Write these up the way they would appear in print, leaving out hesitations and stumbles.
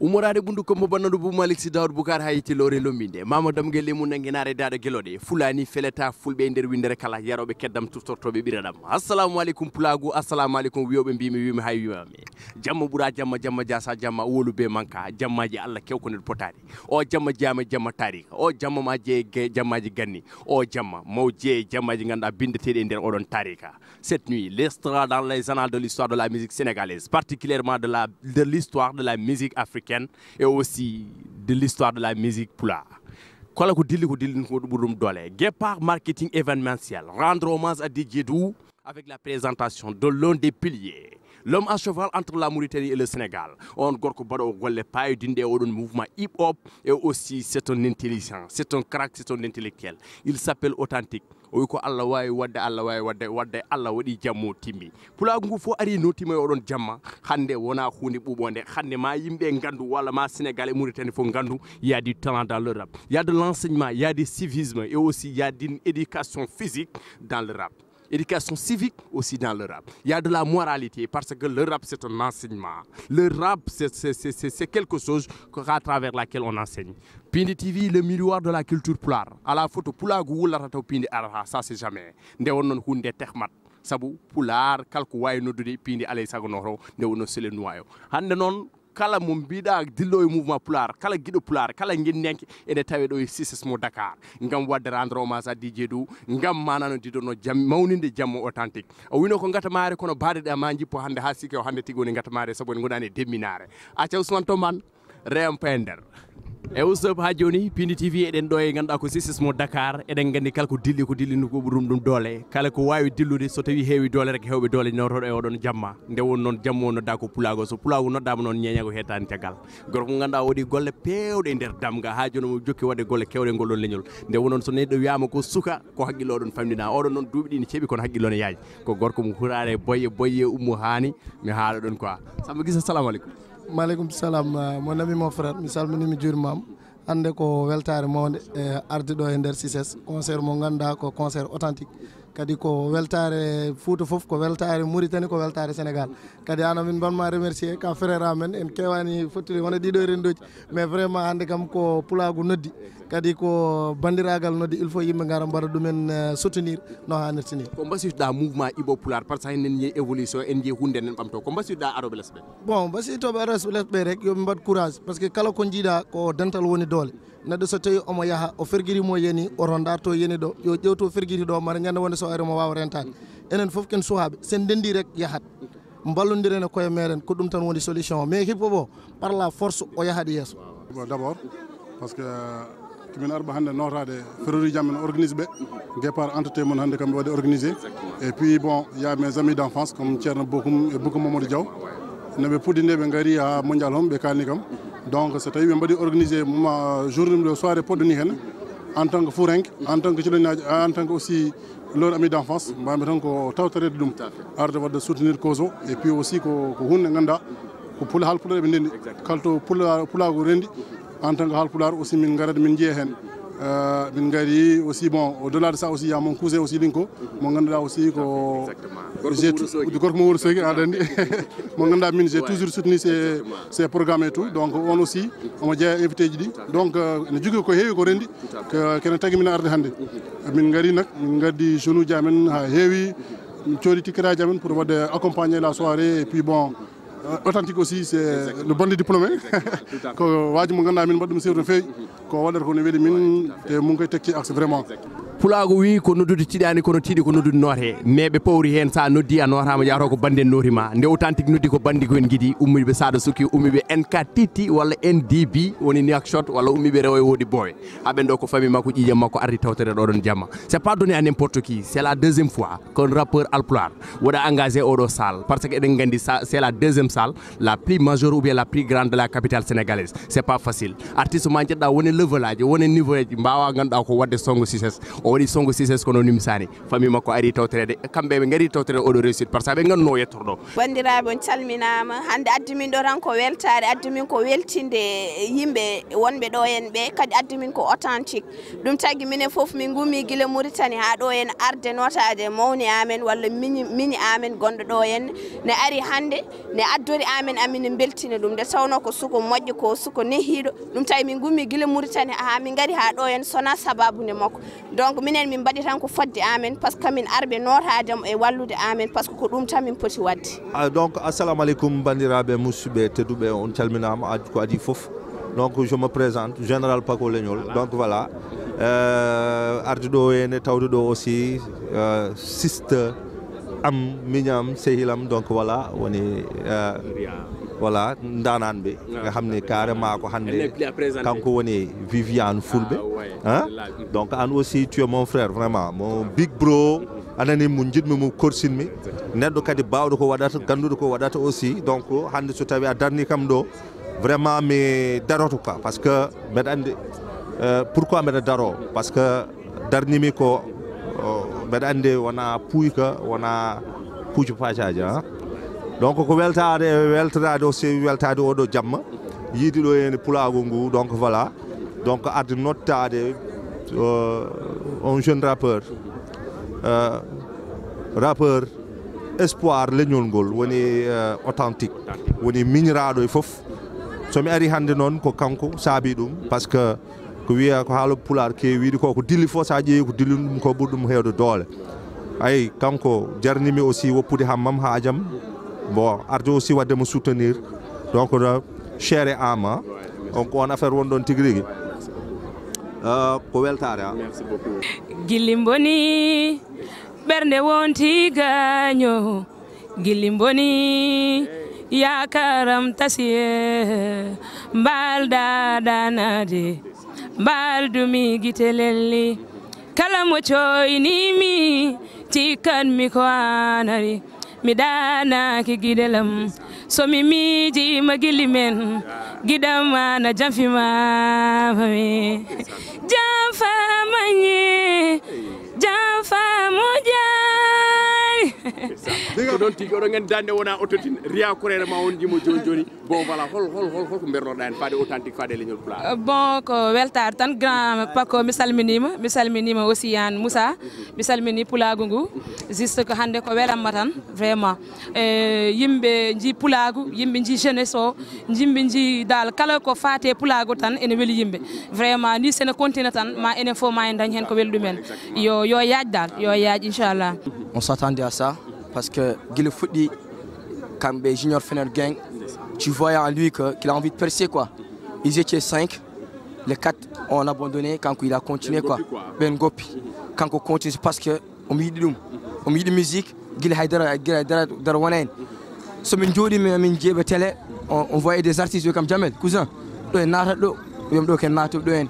umorade bundu ko mbandu bu malik si dawd bukar hayti lore lominde mama dam gele mun ngenare dada gelode fulani feleta fulbe nder windere kala yarobe keddam tuftortobe biradam assalamu alaikum pulagu assalamu alaikum wiyobe bimi hay wiwame jamma bura jamma jasa jamma wolube manka jammaji alla kewko nder potade o jamma jamma tarika o jamma ma je jammaji ganni o jamma mawje jammaji ganda bindetede nder odon tarika cette nuit l'estrade dans les annales de l'histoire de la musique sénégalaise particulièrement de l'histoire de la musique africaine et aussi de l'histoire de la musique pulaar. Kala ko dilli ko dum dole. Guépard marketing événementiel. Rendre hommage à DJ Dou avec la présentation de l'un des piliers. L'homme à cheval entre la Mauritanie et le Sénégal. On gorko bado golle paye dinde odon mouvement hip-hop et aussi c'est un intelligent, c'est un crack, c'est un intellectuel. Il s'appelle Authentique. O ko Allah way wadde Allah wadi jammo timmi pulagu ngu fo ari no timmi odon jamma hande wona hunde bubonde hande ma yimbe gandu wala ma Sénégal et Mauritanie fo gandu il y a du talent dans le rap, il y a de l'enseignement, il y a du civisme et aussi il y a une éducation physique dans le rap. Éducation civique aussi dans le rap. Il y a de la moralité parce que le rap c'est un enseignement. Le rap c'est quelque chose à travers laquelle on enseigne. Pindi TV, le miroir de la culture pulaar. À la photo pulagu wulata taw pindi ara ça c'est jamais. Nde wonnon hunde tehmat sabu pulaar kalko way noddude pindi alay sago noro nde wonno sele nuwayo. Hande non kala mo mbiɗa dillo e mouvement pulaar kala guiɗo pulaar kala guinnenke ene tawe ɗo e Cices mo Dakar ngam wadde rendre hommage à DJ Dou ngam manano didono jam mawninde jammo authentique o wino ko gatamare kono baade ɗe ma jippo hande ha sikki o hande tigi woni gatamare sabu en gonani demminare acca Ousmane Toman rem pender e usop ha joni Pindi TV eden do e ganda ko Cices mo Dakar eden gandi kala ko dilli ko burum dum dole kala ko wawi dillude so tawi heewi dole rek hewbe dole noto e odon jamma nde won non jammo no da ko pulago so pulago noddama non ñeña ko hetani tagal gorko ganda wodi golle pewde nder damga ha joni mo jokki wadde golle kewde ngol don leñol nde wonon so neddo wiama ko suka ko haggilo don famdina odon non duubi dini cebi kono haggilo ne yaaji ko gorko mo hurare boye ummu hani mi haala don quoi Samba Guissé assalamu alaikum. Maaleykum salam mon ami mon frère mi salminimi juurmam hande ko weltare mawde arde ɗo e nder Cices concert mo ganda ko concert authentique kadi ko weltare Fouta fof ko weltare Mauritanie ko weltare Sénégal kadi ana min banma remercier ka frère amen en kewani fottude wona ɗiɗo rendoji mais vraiment hande kam ko pulagu noddi kadi ko bandiragal noddi il faut yimɓe gara mbaɗa ɗumen soutenir no hannirta ni ko mbasiytoɗa mouvement ibo pulaar par ce que enen yi évolution en ji hunde nen ɓamto ko mbasiytoɗa aroɓe lesɓe bon mbasiytoɓe aroɓe lesɓe rek yoɓe mbaɗ courage par ce que kala ko jiiɗa ko dental woni doole neɗɗo so tawi omo yaaha o ferguirimo yeni oto darto yeni ɗo yo ƴewto ferguiri ɗo mara ñande wonde so ari mo wawa rentade enen foof ken suhaɓe sen dendi rek yahat ballodirene koye meɗen ko ɗum tan woni solution mais hippo bo par la force o yahaɗe yesso d' abord parce que kimin arɓa hannde notade ferroji jam en organise ɓe guépard entretien mon hannde kamɓe waɗi organisé et puis bon il y a mes amis d' enfance comme Thierno Bokoum et Bokoum Mamadou Diaw noɓe puɗɗinde ɓe gaari ha mondial hom ɓe kalni kam donc so tawi ɓe mbaɗi organisé journée de soirée poɗɗoni hen en tant que fourenque en tant que cilonaji en tant que aussi lor ami d' enfance mbami tan ko tawtorede ɗum arde wadde soutenir cause o et puis aussi ko hunde ganda ko haal pulaar ɓe ndendi kalto pulago rendi en tant que haal pulaar aussi min garade min jiiya hen min gari aussi bon au delà de ça aussi il y a mon cousin aussi linko mo ganduɗa aussi ko gorko mo Wourossogui aɗa andi mo ganduɗa min j'ai toujours soutenu ces programmes et tout donc on aussi omo jeeya invité ji ɗi donc ne jogui ko heewi ko rendi kene tagui min arde hannde min gari nak min gaddi jeune uji amen ha heewi min coodi tikkiraji amen pour wadde accompagner la soirée et puis bon authentique aussi c'est le bon diplômé ko waji mo ganduɗa min mbaɗɗum sewto no feewi ko waɗata ko no weeli min te mun koye tekki axe vraiment pulago wi ko noddude tiɗani kono tiiɗi ko noddude noote mais ɓe pawri hen sa noddi a nootama yato ko bande notima nde authentique noddi ko bandi ko en guiɗi ummiɓe Sada Sukki ummiɓe NKTT walla NDB woni Nouakchott walla ummiɓe rewo e woodi bowe haɓen ɗo ko famille makko ƴiƴam makko ardi tawtere ɗoɗon jamma c'est pas donné à n'importe qui c'est la deuxième fois qu'un rappeur alpulaar waɗa engagé oɗo salle parce que eɗen gandi c'est la deuxième salle la plus majeure ou bien la plus grande de la capitale sénégalaise c'est pas facile artiste ma jeɗɗa woni level aji woni niveau ji mbawa ganduɗa ko wadde songo Cices woni songo Cices kono nimsani famille makko ari tawtrede kambe be ngari tawtrede o do réussite parce que be ganno yettordo bandiraɓe on calminama hande addumin ɗo tan ko weltare addumin ko weltinde yimɓe wonɓe ɗo en ɓe kadi addumin ko authentique ɗum tagui minen foof min gummi guila Mauritanie ha ɗo en arde notade mawni amen walla mini amen gonɗo ɗo en ne ari hande ne addori amen amin beltina ɗum nde tawno ko suko moƴƴo ko suko nehiɗo ɗum tawi min gummi guila Mauritanie ha min gari ha ɗo en sona sababude makko donc minen min mbaɗi tan ko fodde amen par ce que min arɓe notademo e wallude amen par ce que ko ɗum tan min poti wadde donc assalamu alaikum bandiraɓe musidɓe tedduɓe on calminama ko adi foof donc je me présente général Paco Legnol donc voilà arde ɗo ene tawde ɗo aussi sister am miñam sehilam donc voilà woni voilà ndananɓe nga xamni carrément ko hande kanko woni Viviane Fulɓe hein donc an aussi tu es mon frère vraiment mon big bro anani mo jiɗmi mo korsinmi neɗɗo kadi bawɗo ko waɗata ganduɗo ko waɗata aussi donc hande so tawi a darni kam ɗo vraiment mi daroto quoi parce que mbeɗa andi pourquoi mbeɗa daro parce que darnimi ko mbeɗa andi wona puyka wona puujo pacaji hein donc ko weltade aussi weltade oɗo jamma yiidi ɗo hen pulago ngu donc voilà donc arde nottade un jeune rappeur espoir leñol ngol woni authentique woni miñiraɗo e foof somi ari hande noon ko kanko saabi ɗum par ce que ko wiya ko haala pular kewiɗi ko dilli fo sa ƴeewi ko dilli ɗum ko ɓuri ɗum hewde doole ayi kanko jarnimi aussi woppude hammam haajam bon arde aussi waddemo soutenir donc cher et âme donc on affaire wonɗon tigui rigui ko weltare merci beaucoup gilli boni ɓernde wonti gaño gilli boni yakaram tasiye mbalda danade mbaldumi gitelelli kala mo coynimi tikkanmi ko anari mi danaki gidelam somi miijima gilli men gidam ana janfimamami janfamañe janfamoƴay ko ɗon tigi oɗon gandi dande wona autotune riya korere ma on jimo joni joni bon voilà holko bernoɗa hen faade authentique faade leñol pulaar bon ko weltare tan grand Paco mi salminima aussi yan Moussa mi salmini pulagu ngu juste ko hande ko welamma tan vraiment yimɓe ji pulagu yimɓe ji jeunesse o yimɓe ji dal kala ko fate pulagu tan ene weeli yimɓe vraiment ni sene continue tan ma enen fo ma en dañ hen ko welɗumen yo yaaj dal yo yaaj inchallah on s'attendait à ça parce que Guile Foudi, Kambe Junior Fener Gang, tu voyais en lui qu'il a envie de percer quoi. Ils étaient 5, les 4 ont abandonné quand il a continué quoi. Ben Gopi, quand on continue parce que au milieu de musique, Guile Haidara Darwanen. Ce minjodi min jebe télé, on voyait des artistes comme Jamel, cousin. On a do, on do ken nato do en.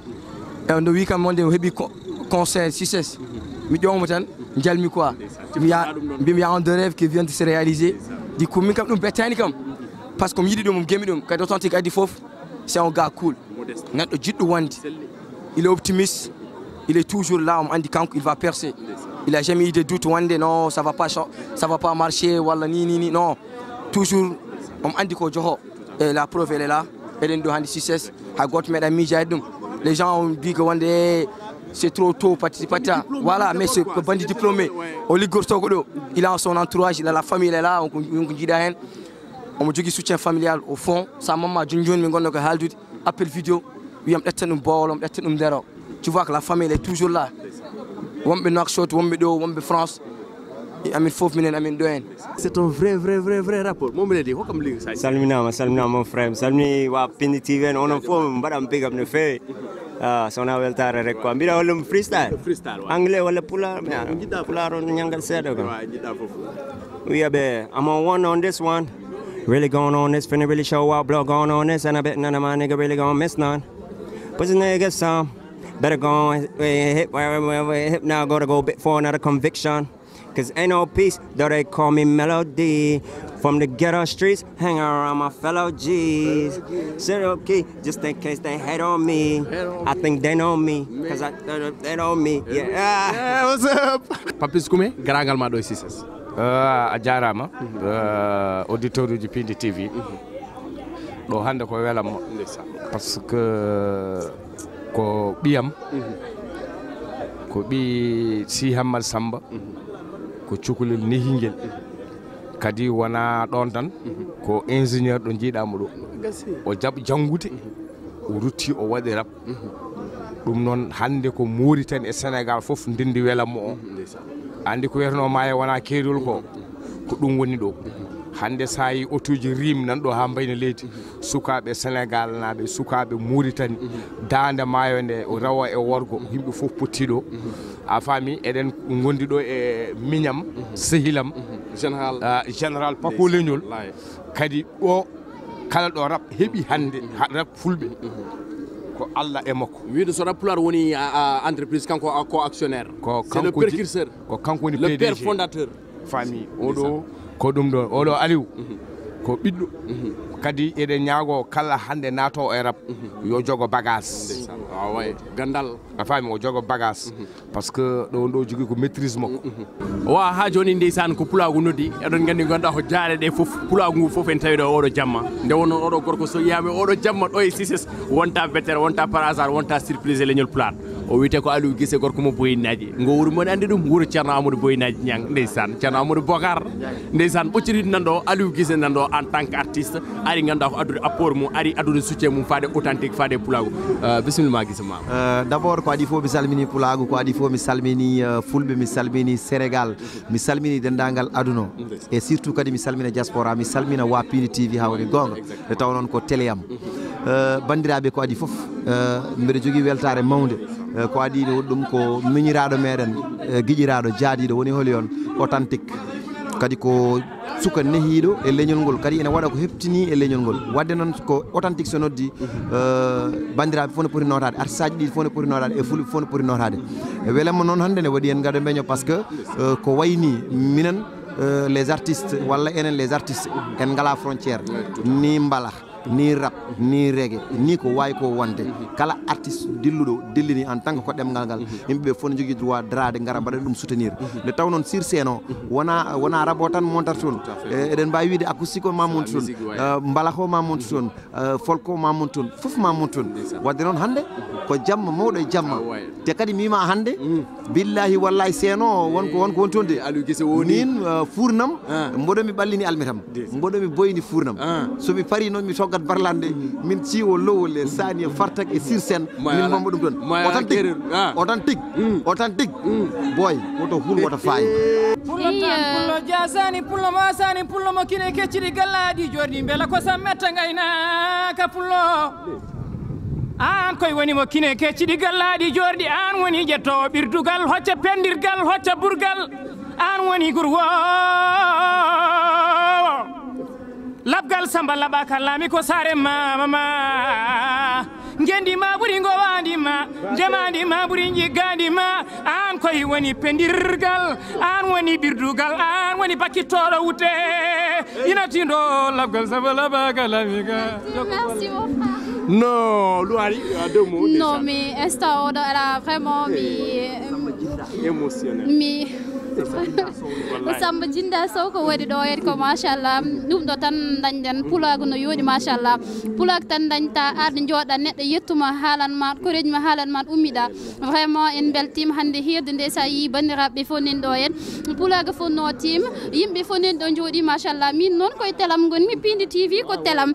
Et on do week-end monde hebi concert Cices. Mi jom tan jalmi quoi. Il y a un de rêve qui vient de se réaliser. Du coup, parce que c'est un gars cool. Il est optimiste. Il est toujours là. On dit qu'il va percer. Il n'a jamais eu de doute. Non, ça va pas marcher. Non. Toujours, on dit que la preuve elle est là. Les gens ont dit que c'est trop tôt, voilà, mais c'est un bandit diplômé. Il a son entourage, il a la famille, il est là, on me dit qu'il soutien familial au fond. Sa maman, appelle vidéo, tu vois que la famille est toujours là. France. C'est un vrai rapport. Salmina mon frère. Salmini wa Pindi TV on a fo mbadam pick up ne fe. Sona weltare rek quoi. Mbira wala freestyle. Anglais wala pular. Pular on nyangal sedo ko. We are I'm on one on this one. Really going on this, finna really show out, blow going on this, and I bet none of my nigga really gonna miss none. But the nigga some better go hip now, gotta go bit for another conviction. Cause ain't no peace, though they call me Melody. From the ghetto streets, hang around my fellow G's. Sit up key, just in case they hate on me. I think they know me, cause they know me. Yeah, what's up? Papis Kume, Garangal Mado Cices. A jarama auditeur uji Pindi TV ɗo hande ko welamo parce que ko ɓiyam ko ɓi Si Hammal Samba ko cukalel nehingel kadi wona ɗon tan ko ingénieur ɗo jiiɗamo ɗo o jaɓ janngude o rutti o waɗi rap ɗum noon hande ko Mauritanie e Sénégal fof ndindi welamo o andi ko wiyeteno maayo wona keerol ko ɗum woni ɗo hande sa yi otuji rim nan ɗo ha mbayno leydi sukaɓe Sénégal naɓe sukaɓe Mauritanie dande maayo nde o rawa e worgo yimɓe fof pottiɗo a faami eɗen gondi ɗo e miñam sehilam général Pako Leñol kadi ɗo kala ɗo rap heeɓi hande rap fulɓe ko Allah e makko wiide so Pulaar woni entreprise kanko ko actionnaire c'est le précurseur ko kanko woni le père fondateur famille oɗo ko ɗum ɗon oɗo Aliou ko ɓiɗɗo kadi eɗen ñaago kala hande naato e rap yo jogo bagage gandal a faami o jogo bagage par ce que ɗo ɗo jogui ko maîtrise makko wa ha joni ndeysan ko Pulaagu noddi eɗon gandi gonda ko jaare ɗe fof Pulaagu ngu fof en tawi ɗo oɗo jamma nde wonno oɗo gorko so yiyama oɗo jamma ɗo e Cices wonta betere wonta par hasard wonta surprise e leñol Pulaar o wiyete ko Aliou Guissé gorko mo boyinaji ngo wuuro mon andi ɗum wuuro Ceerno Amadou Boyinaji ñang ndeysan Ceerno Amadou Bocar ndeysan ɓocciriɗ nanɗo Aliou Guissé nanɗo en tant que artiste ari ganduɗa ko addude apport mum ari addude soutien mum faade authentique faade Pulaagu bisimilla Guissé ma d' abord ko adi fof mi salmini Pulaagu ko adi fof mi salmini fulɓe mi salmini Sénégal mi salmini dendagal aduna et surtout kadi mi salmina diaspora mi salmina wa Pindi TV ha woni gonga nde taw noon ko télé am bandiraɓe ko adi fof mbiɗa jogui weltare mawde ko adi ɗum ko miñiraɗo meɗen guiƴiraɗo jaadiɗo woni holi on authentique kadi ko suka nehiɗo e leñol ngol kadi ene waɗa ko heptini e leñol ngol wadde noon ko authentique so noddi bandiraɓe fof ne poti notade artisaji ɗi fof ne poti notade e fulɓe fof ne poti notade e welamma noon hannde ne waɗi en gaɗa beño par ce que ko wayni minen les artistes walla enen les artistes en ngala frontiére ni mbala ni rap ni reggae ni ko wayi ko wonde kala artiste dilluɗo dillini en tant que ko ɗemgal ngal yimɓeɓe fof ne jogui droit drade gara mbaɗa ɗum soutenir nde taw noon sur scène o wona rabo tan montata toon eɗen mbawi wiide acoustique o ma monta toon mbala ko ma monta toon folk o ma monta toon foof ma monta toon wadde noon hande ko jamma mawɗo e jamma te kadi mima hande billahi wallahi scène o wonko woni toon de min furnam mboɗomi ɓallini almitam mboɗomi boyni furnam somi pari noon mi gat barlande min ciwo lowol e sani e fartak e sur scène min mambo ɗum ɗon authentique boy woto hul woto fayi pullo jasani pullo masani pullo mo kine kecciɗi gallaɗi jorɗi beela ko sa metta gaynaka pullo an koye woni mo kine kecciɗi gallaɗi jorɗi an woni ƴettowo ɓirdugal hocca pendirgal hocca burgal an woni gurwo labgal samba laɓa kallami ko sare mamama gendima ɓuuri gowandima ndemandima ɓuuri jiggandima an koye woni pendirgal an woni ɓirdugal an woni bakkittoɗo wutte inatindo labgal samba laɓa kallami ka non Louari deux mots non mais instant oɗo ala vraiment mi Samba Jinda Sow ko waɗi ɗo hen ko machallah ɗum ɗo tan dañɗen Pulaagu no yooɗi machallah Pulaagu tan dañta arde jooɗa neɗɗo yettuma haalanma koreji ma haalanma ummiɗa vraiment en beltima hande hirde nde sa yi bandiraɓe fof nen ɗo hen Pulaagu fof notima yimɓe fof nen ɗo jooɗi machallah min noon koye telam gonmi Pindi TV ko telam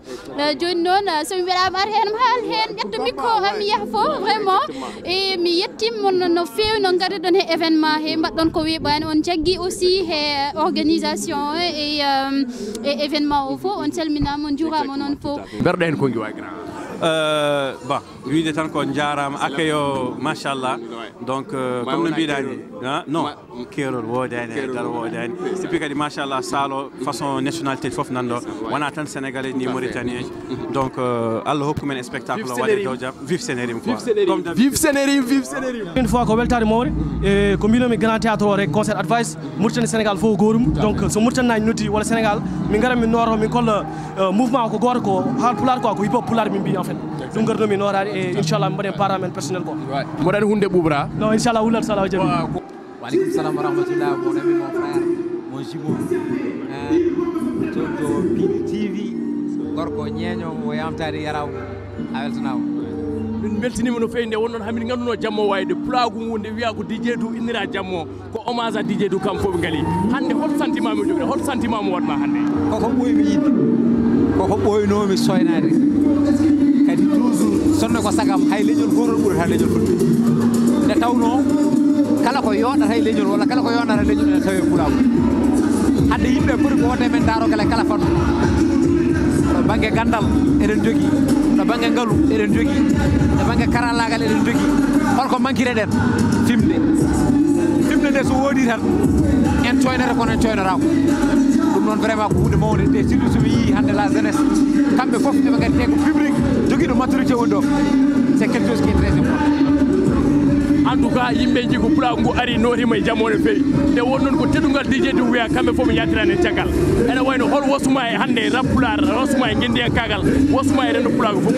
joni noon somi weɗama ar hen haal hen ƴetto micro hami yaaha fof vraiment e mi yettima no fewi no gardiɗon he événement he mbaɗɗon ko weeɓani on jaggui aussi he organisation et événement o fof on calminama on juurama noon fof berɗo hen kongi wa grand bon wiide tan ko jarama accueil machallah donc comme no mbiɗani non keerol wodani dal wodani et puis kadi machallah salo façon nationalité foof nanɗo wona tan sénégalais ni mauritanien donc Allah hokku men spectacle o waɗe dow jaam vive Sénérim quoi vive Sénérim vive Sénérim une fois ko weltade mawde e ko mbinomi grand théâtre o rek concert advice Mauritanie Sénégal fof gorum donc so Mauritanie naji noddi walla Sénégal min gara min nooro min kolla mouvement ko goto ko haal pular quoi ko hip hop pular min mbi en fait ɗum garnomi noorade e inchallah mi mbaɗen parament personnel quoi moɗani hunde ɓuɓra non inchallah wulat salah jabi Walaikum salam wa rahmatullah, mon ami, mon frère, mon jumeau. To Pini TV, gorko ñeño mo yamtade yaraw aweltanaw. min beltinima no fewi nde wonnoon hamin ganduno jammo wayde pulagu ngunde wiya ko DJ Du innira jammo ko hommage a DJ Du kam fof ngali hande hot sentiment mo jogre hot sentiment mo watma hande koko ɓoymi yidde koko ɓoynomi soynade kadi toujours sonno ko sagam hay leñol gotol ɓuuri tan leñol fulɓe nde tawno kala ko yonata e leñol walla kala ko yonata leñol ene tawi pulago hande yimɓe ɓuri ko wonde men darogale kala fanno ɗo banggue gandal eɗen jogui ɗo banggue ngaalu eɗen jogui ɗo banggue karallagal eɗen jogui holko manquireɗen fimde nde so woodi tan en coynata kono en coynatako ɗum noon vraiment ko hunde mawde te surtout somi yii hande la jeunesse kamɓe foof eɓe gandi te ko public joguiɗo maturité woni ɗo c'est quelque chose qui est très important en tout cas yimɓe jii ko pulagu ngu ari notima e jammo no fewi nde won noon ko teddugal DJ Du wiya kamɓe fof mi yaltirani e caggal ene wayno hol wasuma e hande rap pular wasuma e guendiyankagal wasuma e rendo pulagu fof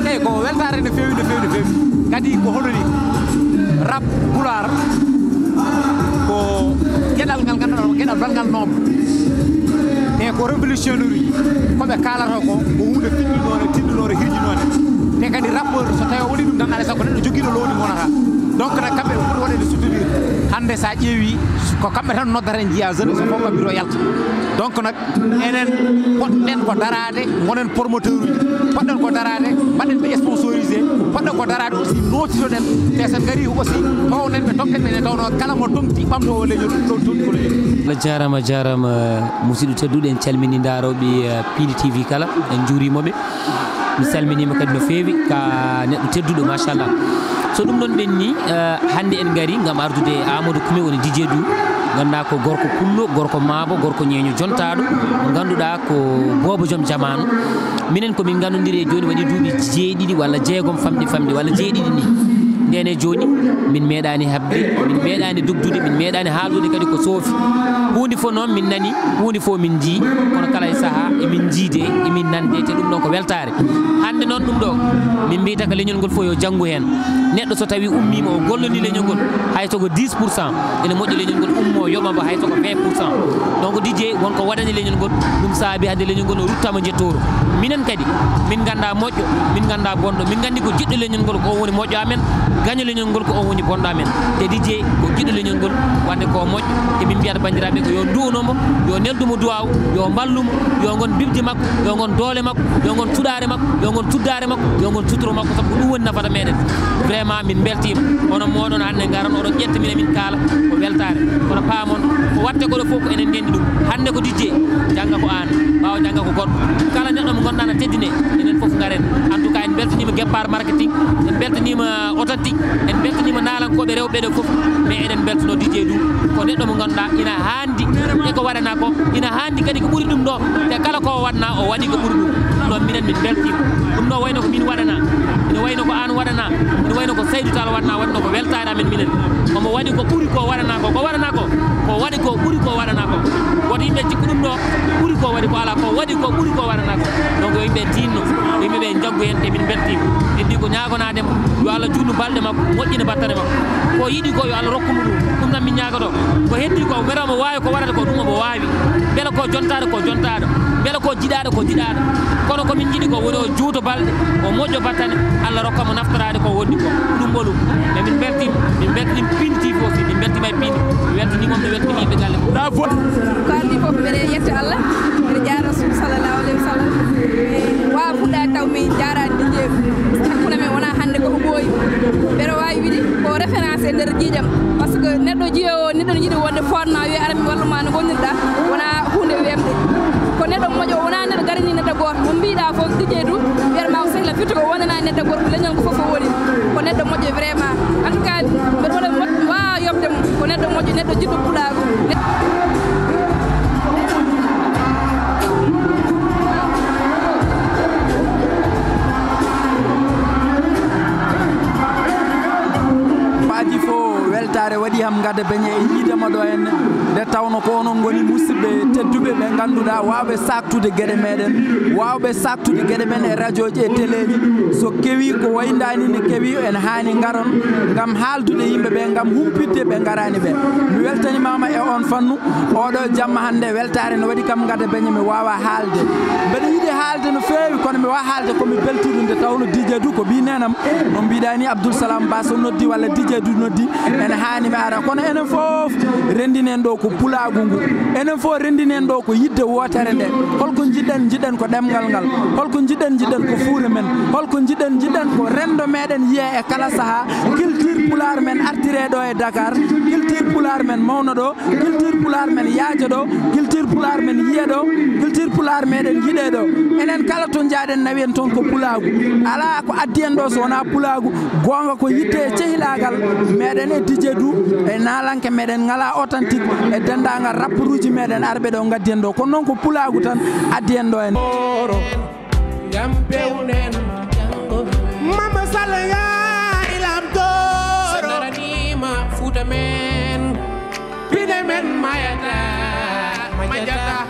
eyyi ko weltare no fewi no fewi no fewi kadi ko holoni rap pular ko gueɗal ngal ganduɗa ko gueɗal balngal noble te ko révolutionnaire uji koɓe kalata ko hunde fiɗɗinode tinɗinode hirjinode te kadi rappeur so tawi waɗi ɗum tan alay sago ko neɗɗo joguiɗo lowdi gonata donc nak kamɓe ɓuuri waɗede soutenir hande sa ƴeewi ko kamɓe tan noddata en jiiya jeune so fof mabɓiro yalta donc nak enen poɗɗen ko darade gonen promoteur uji poɗɗen ko darade mbaɗen ɓe sponsorisé poɗɗen ko darade aussi notitoɗen te sen gari aussi townen ɓe tonken ene tawno kala mo tonti ɓamto leñol ɗum ɗon tonti ko leñol jarama musidɗo tedduɗo en calmini daroɓe Pini TV kala en juurimoɓe mi salminima kadi no fewi ka neɗɗo tedduɗo machallah so ɗum ɗon ɓenni hande en gari gam ardude Amadou Koumé woni DJ Du ganduɗa ko gorko pullo gorko maabo gorko ñeeño jontaɗo ganduɗa ko bobo joom jamanu minen komin gandodiri e joni waɗi duuɓi jeeɗiɗi walla jeegom famɗi walla jeeɗiɗi ni ndene joni min meeɗani habde min meeɗani dugdude min meeɗani haaldude kadi ko soofi hunde fof noon min nani hunde fof min jii kono kala e saaha emin jiide emin nande te ɗum ɗon ko weltare hande noon ɗum ɗo min mbiyata ko leñol ngol fof yo janggu hen neɗɗo so tawi ummima o golloni leñol ngol hay soko 10% ene moƴƴi leñol ngol ummo yoɓamo hay soko 20% donc DJ wonko waɗani leñol ngol ɗum saabi hande leñol ngol o ruttama jettoro minen kadi min ganda moƴƴo min ganda bonɗo min gandi ko jiɗɗo leñol ngol ko on woni moƴƴo amen gaño leñol ngol ko on woni bonɗo amen te DJ ko jiɗɗo leñol ngol wadde ko moƴƴo emin mbiyata bandiraɓe ko yo duwonomo yo neldumo duwaw yo ballumo yo gon bibje makko yo gon doole makko yo gon cuɗare makko yo gon tuddare makko yo gon sutoro makko sabu ko ɗum woni nafata meɗen vraiment min beltima onon moɗon hande garan oɗon ƴetta min emin kaala ko weltare kono paamon ko watte koɗo fof ko enen ndendi ɗum hande ko DJ jangga ko an ɓawa jangga ko goɗɗo kala neɗɗo mo gonɗa no teddine enen fof garen en tout cas en beltanima guépar marketing en beltanima authentique en beltanima nalankoɓe rewɓe ɗo fof mais eɗen beltano DJ Du ko neɗɗo mo ganduɗa ina handi e ko waɗana ko ina handi kadi ko ɓuuri ɗum ɗo te kala ko waɗna o waɗi ko ɓuuri ɗum ɗon minen min beltima ɗum ɗo wayno ko min waɗana ina wayno ko an waɗana ina wayno ko Saydou Tall waɗna waɗno ko weltare amen minen omo waɗi ko ɓuuri ko waɗana ko waɗana ko ko waɗi ko ɓuuri ko waɗana ko woto yimɓe cikku ɗum ɗo ɓuuri ko waɗi ko ala ko waɗi ko ɓuuri ko waɗana ko donc yo yimɓe tinno yimɓeɓe jaggu hen te min beltima en mbi ko ñagonademo yo Allah junnu balɗe makko moƴƴina battane makko ko yiɗi ko yo Allah rokkumo ɗum tan min ñagoto ko heddi ko weramo wawi ko waɗata ko ɗum omo wawi beele ko jontaɗo beele ko jiɗaɗo kono komin jiiɗi ko woni o juuto balɗe o moƴƴo battane Allah rokkamo naftorade ko wonni ko ɗum ɓolum mais min beltima Pini TV aussi min beltima e Pini mi weltanimom mi weltini yimɓe galle ko addi foof mbiɗa yetta Allah mbiɗa jara rasul sallallahu alayhi wa sallam wawa fuɗɗade taw min jarani DJ hakkude men wona hande koko ɓooyi mbeɗa wawi wiide ko référence e nder jiijam par ce que neɗɗo jiiyowo neɗɗo ne jiiɗi wonde forna wiya ara mi walluma no gonirɗa wona hunde wemde ko neɗɗo moƴo wona neɗɗo garani neɗɗo goto mo mbiɗa foof DJ Du wiyatma ko sehla firti ko wonana neɗɗo gorko leñol ko fof o woni ko neɗɗo moƴƴo vraiment en tout cas mbeɗa wawa yobde mo ko neɗɗo moƴƴo neɗɗo jiɗɗo pulago baji fo weltare waɗi ham gadda beñe e yiidema ɗo henne nde tawno ko onon goni musidɓe tedduɓe ɓe ganduɗa wawɓe saktude gueɗe meɗen wawɓe saktude gueɗe men e radio ji e téléji so kewi ko waydani ne kewi en hani garon gam haaldude yimɓeɓe gam humpidde ɓe garani ɓe mi weltanimama e on fannu oɗo jamma hande weltare ne waɗi kam gadda beñe mi wawa haalde mbeɗa yiiɗi haalde no fewi kono mi wawa haalde komi beltuɗo nde tawno DJ du ko bi nenam no mbiɗani Abdoul Salam Ba so noddi walla DJ du noddi ene hani mi ara kono enen foof rendinen ɗo ko pulagu ngu enen fof rendinen ɗo ko yidde wotere nde holko jiɗɗen ko ɗemgal ngal holko jiɗɗen ko fuure men holko jiɗɗen ko rendo meɗen yiye e kala saaha culture pular men artire ɗo e Dakar culture pular men mawno ɗo culture pular men yaaja ɗo culture pular men yiye ɗo culture pular meɗen yiɗe ɗo enen kala to jaaɗen nawi en toon ko pulagu ala ko addi en ɗo so wona pulagu gonga ko yitte e cehilagal meɗen e DJ du e nalanke meɗen ngala authentique e dendagal rapperuji meɗen arɓe ɗo gaddi en ɗo kono noon ko pulagu tan addi en ɗo en Mama Salaya ilam doro Sandaranima futa men Pide men mayata Majata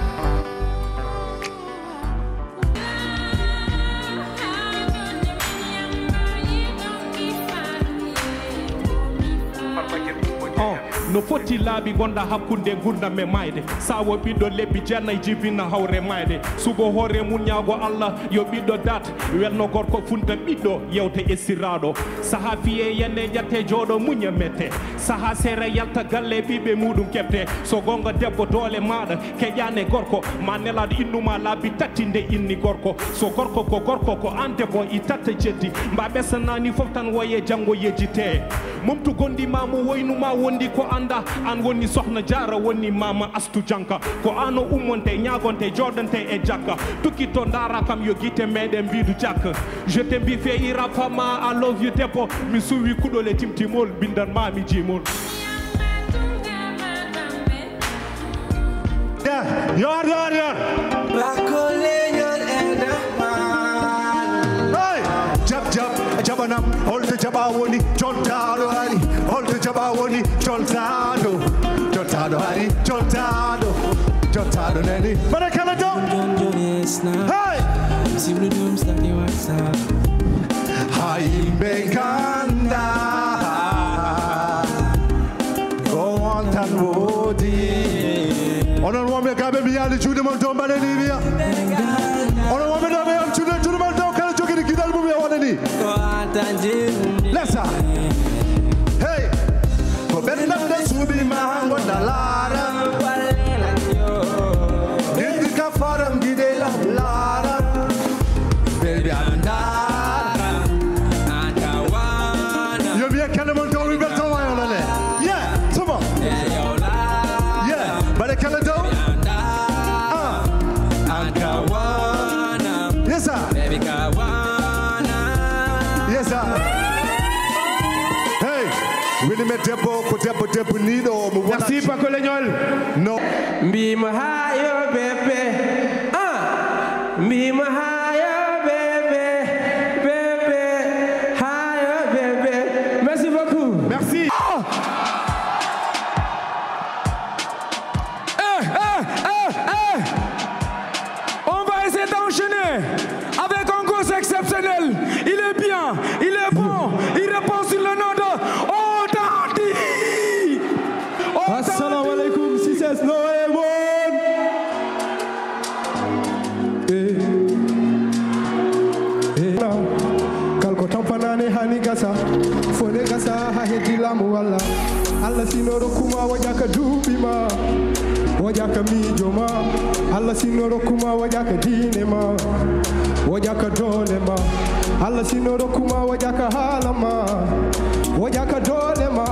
no foti laabi gonɗa hakkunde gurdam e mayde sawo ɓiɗɗo lebbi jeenayyi jibinna hawre mayde sugo hoore mum ñaago Allah yo ɓiɗɗo dat welno gorko funta ɓiɗɗo yewte essiraɗo saaha fiye yenne ƴette jooɗo muña mette saaha seere yalta galle ɓiɓe muɗum keɓte so gonga debbo doole maɗa keƴane gorko ma nelaɗo innuma laabi tati nde inni gorko so gorko ko an debbo i tatta jeddi mba ɓesanani fof tan woye janggo yejjite mumtu gondima mo woynuma wondi ko anda an woni sohna Diarra woni mama Astu Janka ko an o ummonte ñagonte joɗante e jakka tukkito dara kam yo guite meɗen mbidu jakka je te mbi fe ira fama I love you debbo mi suwi kuɗol e timtimol bindan mami jimol Yor jabanam holto jaba woni joltaɗo hari holto jaba woni joltaɗo hari joltaɗo nani bara kala do hey ha yimɓe ganda ko on tan woodi onon wonɓe kamɓe mi yaade juuɗe mon dow mbaɗeni wiya onon wonɓe ɗo ɓe yam juuɗe mon dow kala joguiɗo guiɗal mum e waɗani Lesa Hey Ko ɓernande suuɓima gonɗa laara Nirɗi ka faram giɗe laara Belɓe andara Yo wiya kelle mon dow wi weltoma yolale Yeah Sumo Yeah Baɗe kelle dow Yes sir Yes sir Wini me debbo ko debbo niɗo mo wona merci pas ko leñol no mbima hayo bébé mbima hayo bébé hayo bébé merci beaucoup merci on va essayer d'enchaîner avec un gosse exceptionnel il est bien il est bon il répond sur le nom de Assalamu alaikum, Cices, no one. Kalko tampanane hani gasa, fone gasa ha hedi lamu wala. Allah sinoro kuma wajaka dubima, wajaka mijoma. Allah sinoro kuma wajaka dinema, wajaka donema. Allah sinoro kuma wajaka halama. wajaka dole ma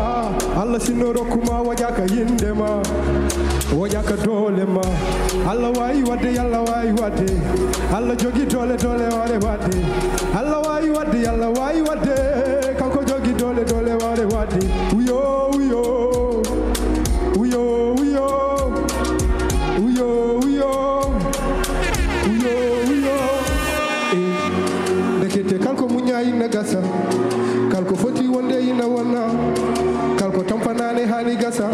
Allah sinoro kuma wajaka yinde ma wajaka dole ma Allah wayi wadde Allah wayi wadde Allah jogi dole dole ware wadde Allah wayi wadde kanko jogi dole dole ware wadde uyo uyo uyo uyo uyo uyo uyo uyo dekete kalko munya ina gasa kalko foti wonde ina wonna kalko tampanane hani gasa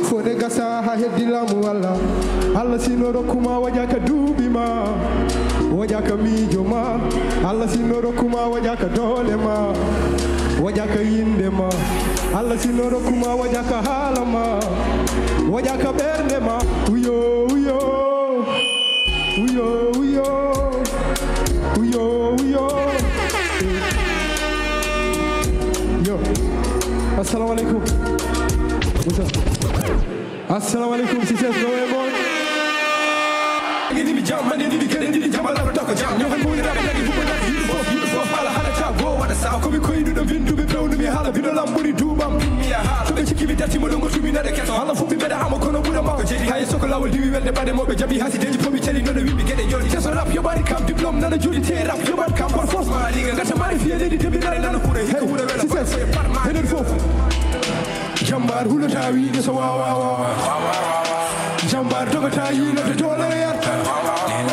fode gasa ha heddi lamu walla Allah sinoro kuma wajaka dubi ma wajaka mijo ma Allah sinoro kuma wajaka dole ma wajaka yinde ma Allah sinoro kuma wajaka hala ma wajaka bernde ma uyo uyo uyo uyo uyo uyo yo assalamu alaikum assalamu alaikum Cices no emon Gini jam man ni kene ni jam la ta ko jam no han mo ni rabe tagi fu ko daf beautiful hala hala ta go wada sa ko mi ko indu do vindu be pewnu mi hala bido lamburi dubam mi ya hala ko ci kibi tati mo dongo tumi na de keto hala fu mi beda amo kono buda mako jedi hay soko lawol diwi welde bade mo be jabi hasi deji fomi teli no de wimbi gede jodi so rap yo bari kam diplom na jodi te rap yo bari kam par force ma liga ngata mari fi de debi na na kure hiko wala wala Cices enen fofu jambar hulata wi de so wa wa wa jambar dogata yi no de dole yarta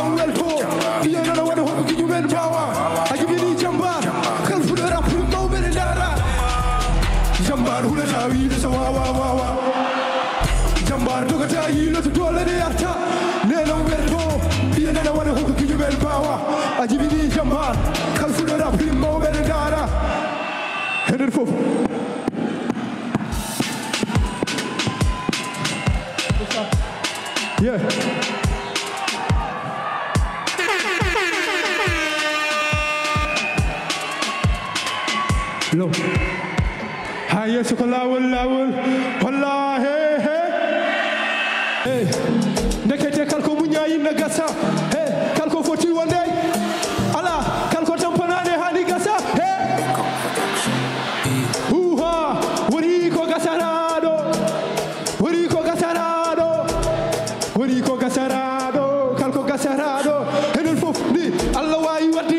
on wel ko iyo na wada ho ki jumen bawa ajibi ni jambar kal fu de rap mo be dara jambar hulata wi de so wa wa wa jambar dogata yi no de dole yarta ne on wel ko iyo na wada ho ki jumen bawa ajibi ni jambar kal fu de rap mo be dara heden fof yeah. Lo. Haye sokola wala wala hey hey. Hey. Nekete kalko munya ina gasa. Hey, kalko foti one day. Ala, kalko tampanane hani gasa. Hey. Uha, wori ko gasarado. Wori ko gasarado. Worico gasarado, calco gasarado, and then fof ni Allah wayi wati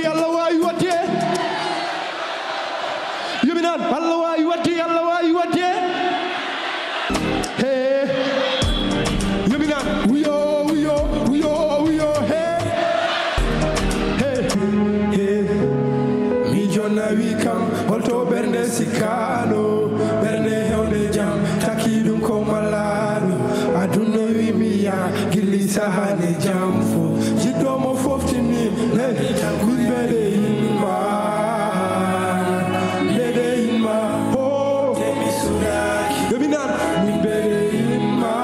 you mean Allah wayi wati hey you mean uyo hey mi jonna wi kam holto bernde sikano bernde hewde jam takidum ko malano aduna wi mi ya gilli sahane jamfo jiddo mo foftini le min bede inma ho temi suraki domina min bede inma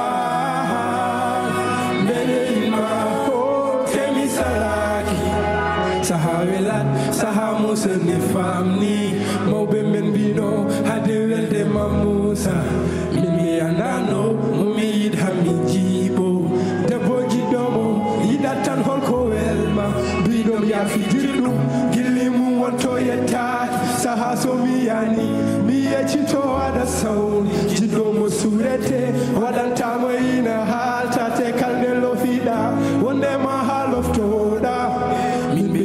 ho temi salaki sahawelat sahamusani famni mawbe men bino hade welde mamusa mimi andano mumid hamijibo deboji domo idatan holko welma bidom ya fijiru gilimu wonto yetta sahaso miyani miyechito ada sound jidomo surete wadanta moina halta te kaldelo fida wonde ma haloftoda mimbe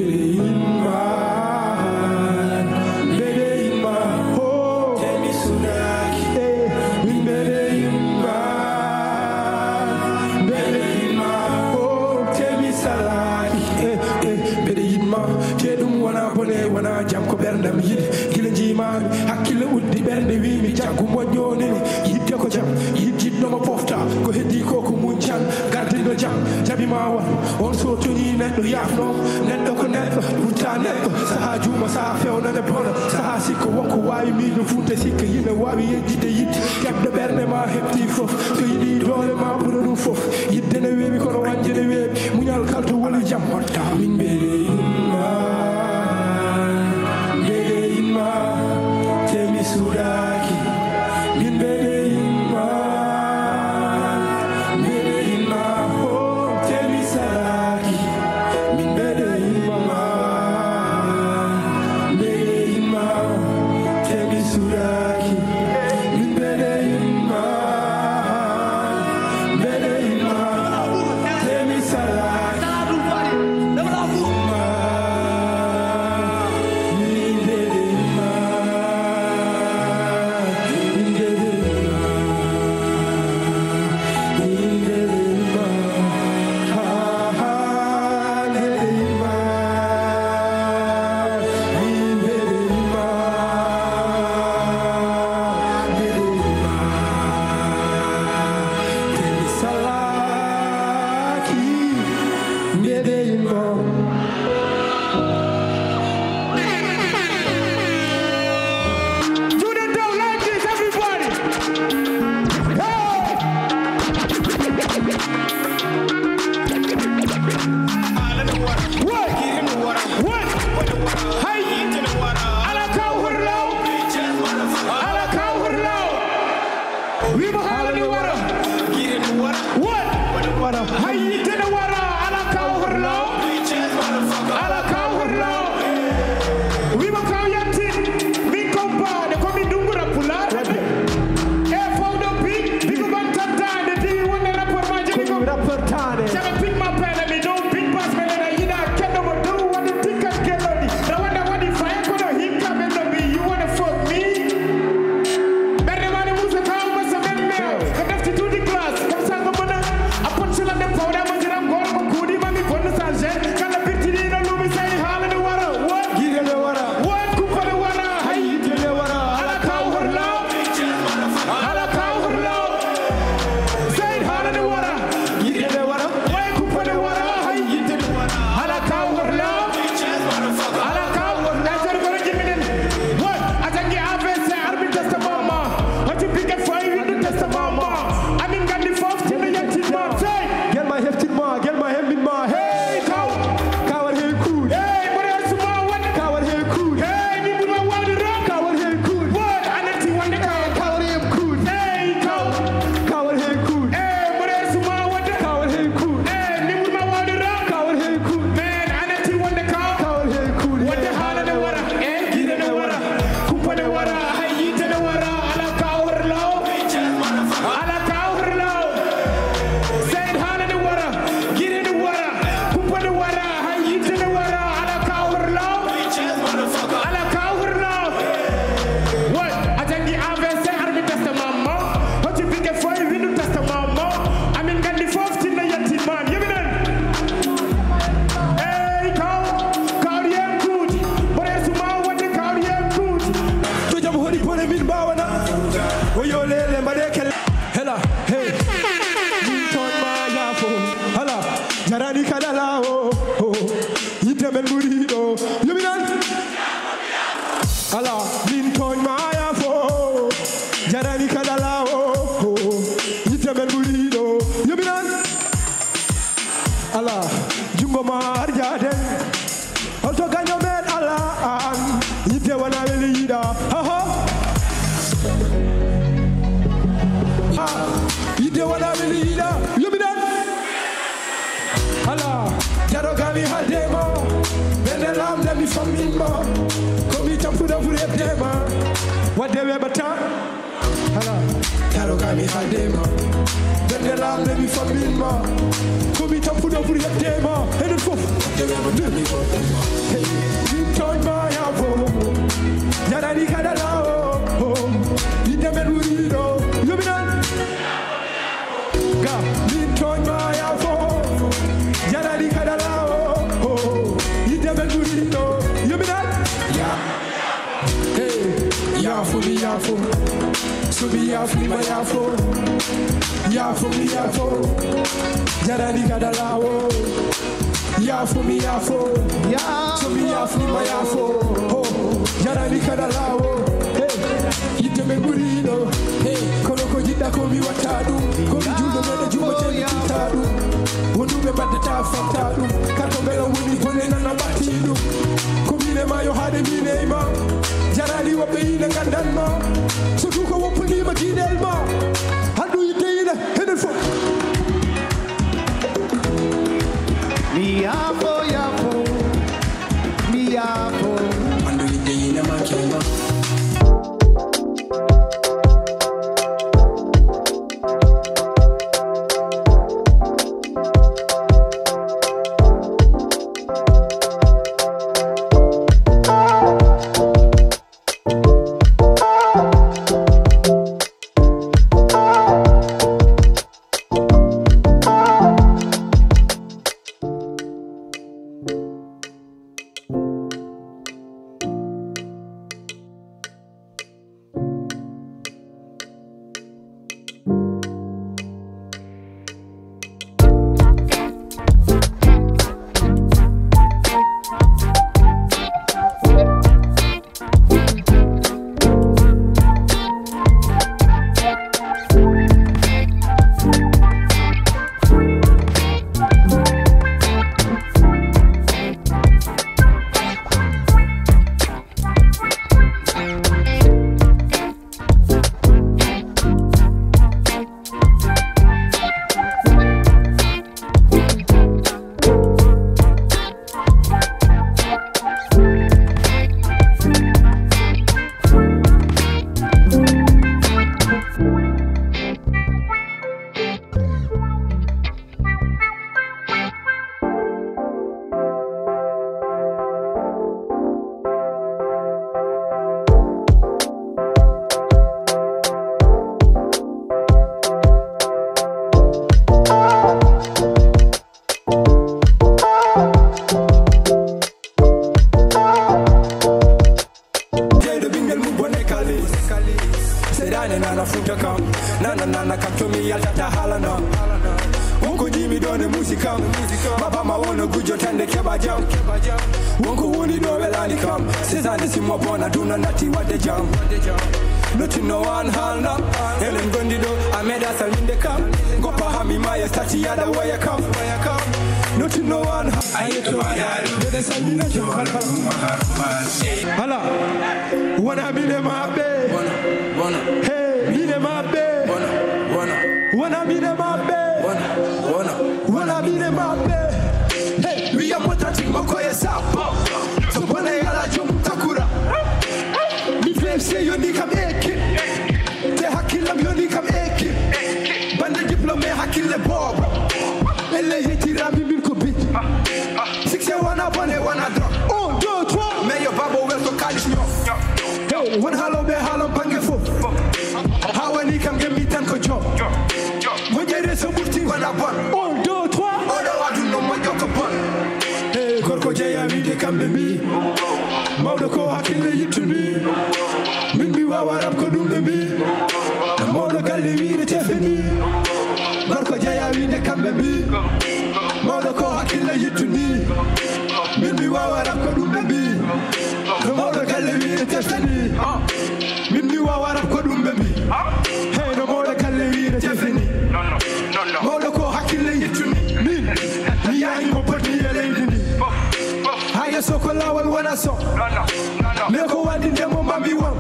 wana jam ko berndam yidi gila jima hakkile uddi bernde wi mi jaggu moƴƴoni yidde ko jam yidjidno mo pofta ko heddi ko ko muncan gardido jam jabi ma wan on so toni neddo yafno neddo ko neddo wutta neddo saha juma saha fewnane bona saha sikko wonko wawi miijo funte sikka yina wawi yejjide yidde jabde bernde ma hepti fof so yiɗi dole ma ɓuura ɗum fof yidde ne weeɓi kono wanje ne weeɓi muñal kalto woni jam hotta min ɓeɗe temi suraki min bede inma ho temi saraki min bede inma temi suraki ala min tooñ ma ya fo jarani kadala o yitamel buliɗo yobinan ala jumbo ma arjaden holto gaño men ala an yidde wona weli yiɗa yidde wona weli yiɗa yobinan ala jaro gami haddemo ɓende lamde mi famminmo komi tampuɗo ɓuri heɓdema wadde weɓata ala jaro gami haddemo ɓende lamde mi famminmo komi tampuɗo ɓuri heɓdema enen fof min toñma ya fo jarani kadala o yidde men wuriɗo yominan ga min toñma ya fo jarani kadala o yidde men wuriɗo yominan yafo mi yafo somi yaflima yafo yafo mi yafo jarani kadala o yafo mi yafo somi yaflima yafo jarani kadala o yidde men ɓuriɗo kono ko jiɗɗa komi watta ɗum komi julɗo meɗe jumoteɗe titta ɗum wonduɓe mbaddata fatta ɗum kanko beɗo woni hone nana batti ɗum komine ma yo haade mineyma jarani woɓɓe yine gandanma surtout ko woppanima guiɗel ma handu yidde yine enen fof mi yaafo yaafo mi yaafo handu yidde yine ma kema Min mi wawa rap ko ɗum ɓe mbi no mawɗo galle wi e tefani wala so ne ko wadi demo mami wam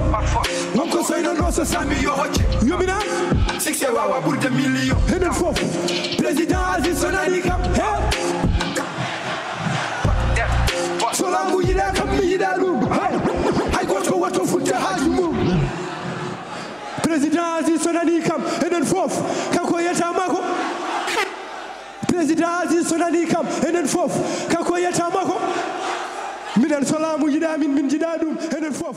wonko soyno no so sami yo hocce yomina succès wawa ɓurde million enen fof président Aziz sonani kam solangu yiɗa kam mi yiɗa ɗum hay goto watto futte haaju mum président Aziz sonani kam enen fof kanko yettamako président Aziz sonani kam enen fof kanko yettamako minen solamu yiɗa min jiɗa ɗum enen fof